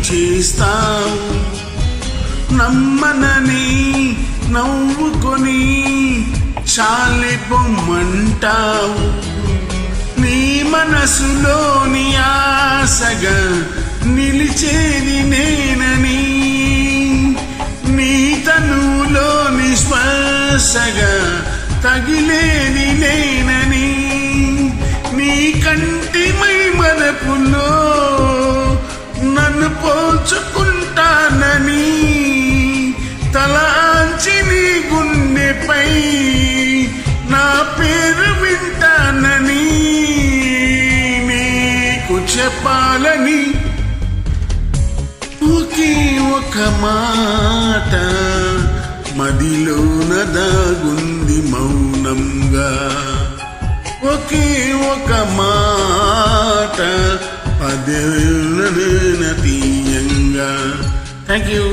చేస్తావు. నమ్మనని నవ్వుకొని చాలి పొమ్మంటావు. నీ మనసులోని ఆశగా నిలిచేది నేనని, నీ తనువులోని శ్వాసగా తగిలేది నేనని, నీ కంటి మై మరపులో నన్ను పోల్చుకుంటానని, తల ఆంచి నీ గుండెపై నా పేరు వింటానని నీకు చెప్పాలని ఒకే ఒక మాట మదిలోన దాగుంది మౌనంగా. ఒకే ఒక మాట పదేళ్ళ తీయంగా. Thank you.